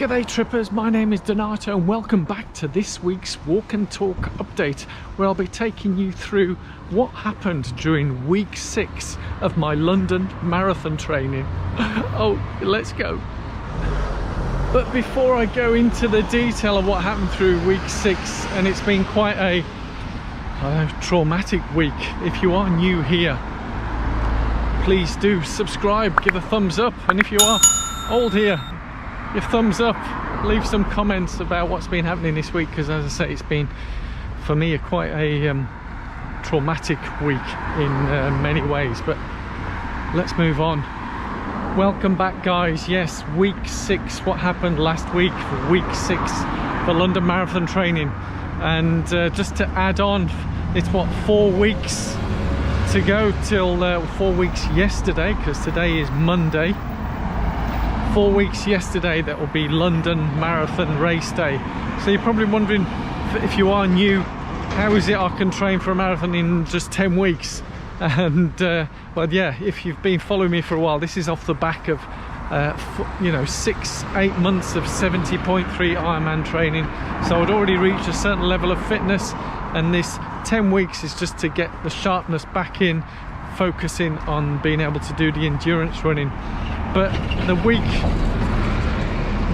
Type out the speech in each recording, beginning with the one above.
G'day trippers, my name is Donato and welcome back to this week's Walk and Talk update, where I'll be taking you through what happened during week 6 of my London marathon training. Oh, let's go. But before I go into the detail of what happened through week 6, and it's been quite a traumatic week. If you are new here, please do subscribe, give a thumbs up, and if you are old here, give thumbs up, leave some comments about what's been happening this week, because as I say, it's been for me quite a traumatic week in many ways. But let's move on. Welcome back, guys. Yes, week 6, what happened last week for week 6 for London marathon training. And just to add on, it's what, 4 weeks to go till 4 weeks yesterday, because today is Monday. 4 weeks yesterday, that will be London Marathon race day. So you're probably wondering, if you are new, how is it I can train for a marathon in just 10 weeks? And well, yeah, if you've been following me for a while, this is off the back of 6-8 months of 70.3 Ironman training. So I'd already reached a certain level of fitness, and this 10 weeks is just to get the sharpness back in, focusing on being able to do the endurance running. But the week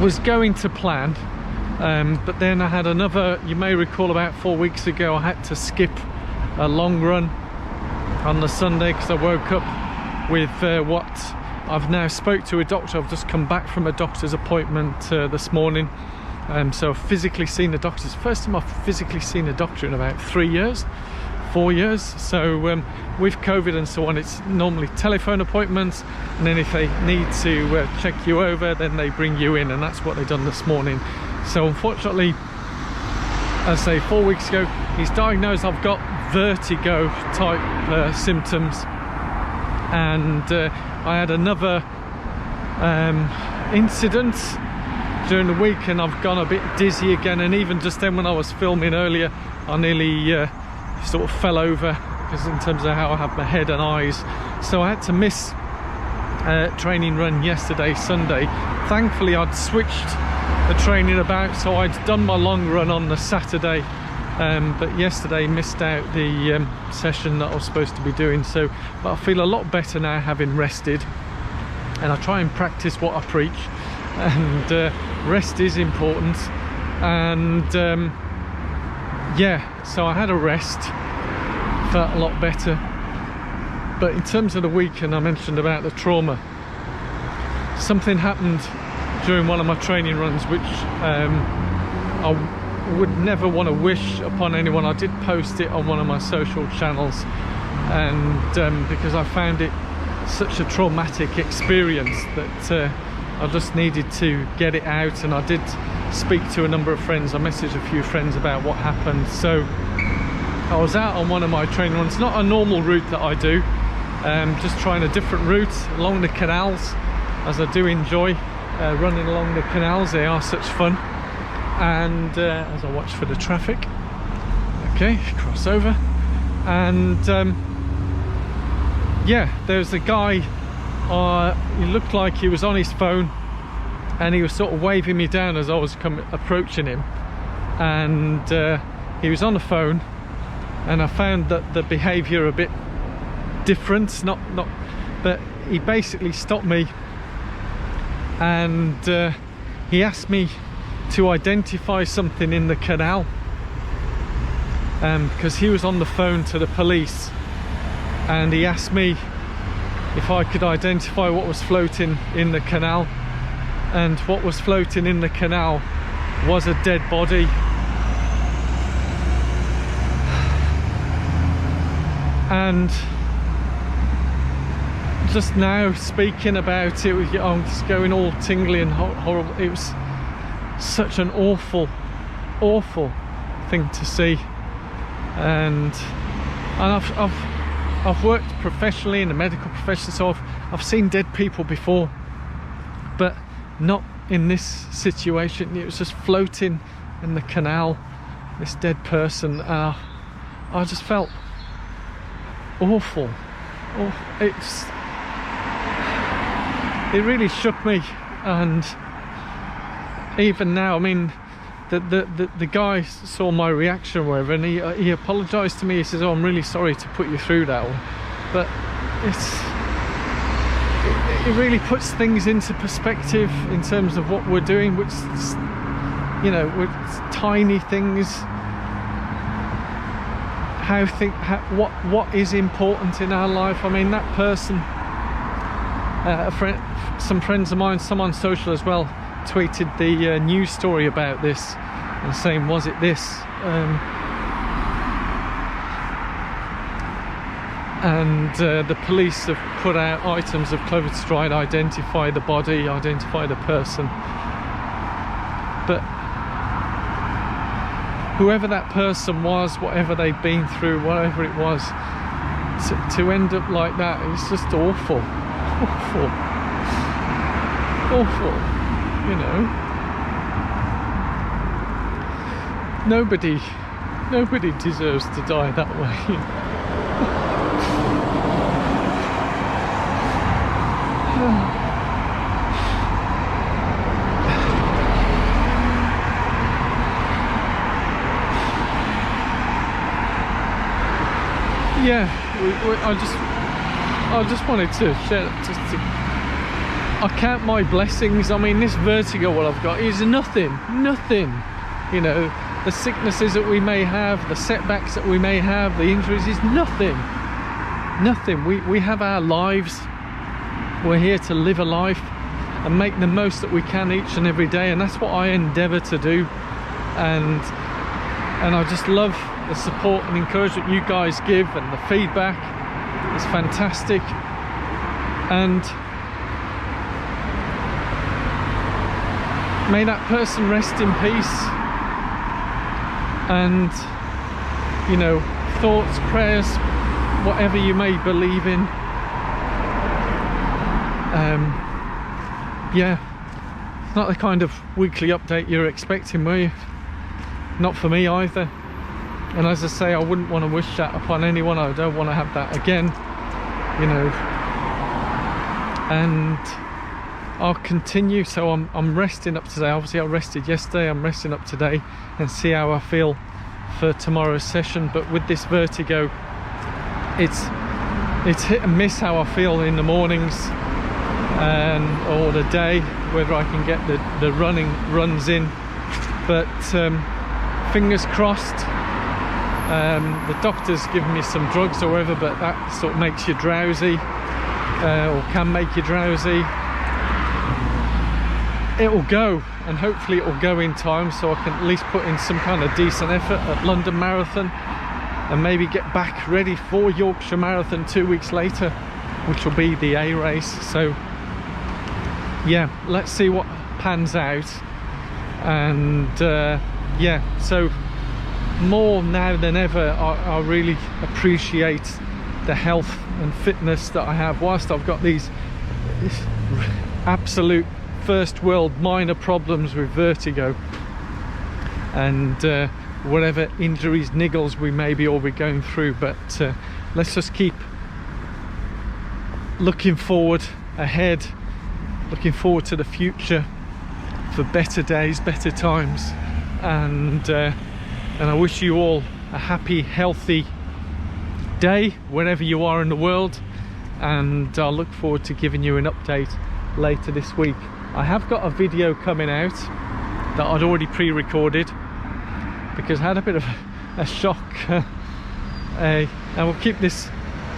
was going to plan, but then I had another, you may recall about 4 weeks ago, I had to skip a long run on the Sunday because I woke up with what I've now spoke to a doctor. I've just come back from a doctor's appointment this morning. So I've physically seen the doctor. It's the first time I've physically seen a doctor in about 4 years. So with COVID and so on, it's normally telephone appointments, and then if they need to check you over, then they bring you in, and that's what they've done this morning. So unfortunately, as I say, 4 weeks ago, he's diagnosed I've got vertigo type symptoms, and I had another incident during the week, and I've gone a bit dizzy again. And even just then, when I was filming earlier, I nearly sort of fell over, because in terms of how I have my head and eyes. So I had to miss training run yesterday, Sunday. Thankfully I'd switched the training about, so I'd done my long run on the Saturday, but yesterday missed out the session that I was supposed to be doing. So but I feel a lot better now, having rested, and I try and practice what I preach, and rest is important. And yeah, so I had a rest, felt a lot better. But in terms of the week, and I mentioned about the trauma, something happened during one of my training runs which I would never want to wish upon anyone. I did post it on one of my social channels, and because I found it such a traumatic experience that I just needed to get it out. And I did speak to a number of friends. I messaged a few friends about what happened. So I was out on one of my training runs, not a normal route that I do, just trying a different route along the canals, as I do enjoy running along the canals. They are such fun. And as I watch for the traffic, okay, cross over, and yeah, there's a guy, he looked like he was on his phone, and he was sort of waving me down as I was approaching him, and he was on the phone, and I found that the behaviour a bit different, but he basically stopped me, and he asked me to identify something in the canal, because he was on the phone to the police, and he asked me if I could identify what was floating in the canal. And what was floating in the canal was a dead body. And just now speaking about it, I'm just going all tingly and horrible. It was such an awful thing to see. And I've worked professionally in the medical profession, so I've seen dead people before, but not in this situation. It was just floating in the canal, this dead person. I just felt awful. It really shook me, and even now, I mean, the guy saw my reaction or whatever, and he apologized to me. He says, oh, I'm really sorry to put you through that one, but it really puts things into perspective in terms of what we're doing, which, you know, with tiny things, what is important in our life. I mean, that person, some friends of mine, some on social as well, tweeted the news story about this and saying, was it this? And the police have put out items of clothes to try and identify the body, identify the person. But whoever that person was, whatever they'd been through, whatever it was, to end up like that, it's just awful. Awful, you know. Nobody deserves to die that way. Yeah, I just wanted to share, I count my blessings. I mean, this vertigo what I've got is nothing, you know. The sicknesses that we may have, the setbacks that we may have, the injuries is nothing. We have our lives. We're here to live a life and make the most that we can each and every day, and that's what I endeavour to do. And I just love the support and encouragement you guys give, and the feedback is fantastic. And may that person rest in peace. And, you know, thoughts, prayers, whatever you may believe in. Yeah, not the kind of weekly update you're expecting, were you? Not for me either. And as I say, I wouldn't want to wish that upon anyone. I don't want to have that again, you know. And I'll continue. So I'm resting up today. Obviously I rested yesterday, I'm resting up today, and see how I feel for tomorrow's session. But with this vertigo, it's hit and miss how I feel in the mornings or the day, whether I can get the runs in. But fingers crossed. The doctor's given me some drugs or whatever, but that sort of makes you drowsy, or can make you drowsy. It will go, and hopefully it will go in time, so I can at least put in some kind of decent effort at London Marathon, and maybe get back ready for Yorkshire Marathon 2 weeks later, which will be the A race. So yeah, let's see what pans out. And yeah, so more now than ever, I really appreciate the health and fitness that I have, whilst I've got these absolute first world minor problems with vertigo and whatever injuries, niggles we may be all be going through. But let's just keep looking forward ahead, looking forward to the future, for better days, better times. And I wish you all a happy, healthy day wherever you are in the world, and I'll look forward to giving you an update later this week. I have got a video coming out that I'd already pre-recorded, because I had a bit of a shock, and we'll keep this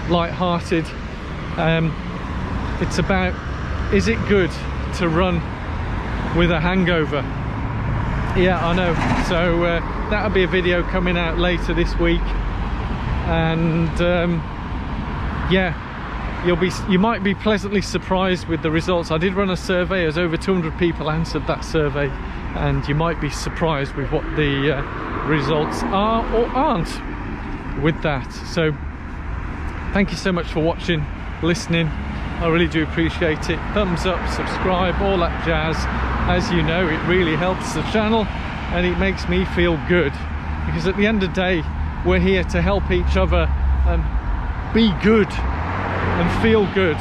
light-hearted. It's about, is it good to run with a hangover? Yeah, I know. So that'll be a video coming out later this week, and yeah, you might be pleasantly surprised with the results. I did run a survey, as over 200 people answered that survey, and you might be surprised with what the results are or aren't with that. So thank you so much for watching, listening. I really do appreciate it. Thumbs up, subscribe, all that jazz. As you know, it really helps the channel, and it makes me feel good, because at the end of the day, we're here to help each other and be good and feel good,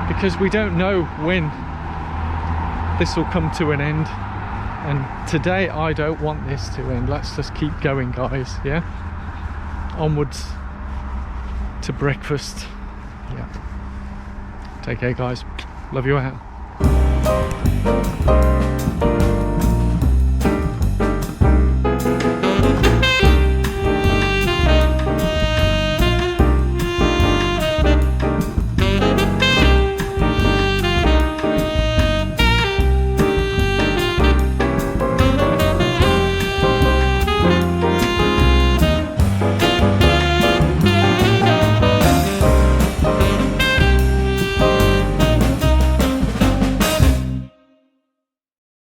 because we don't know when this will come to an end. And today I don't want this to end. Let's just keep going, guys. Yeah, onwards to breakfast. Yeah, take care, guys. Love you out.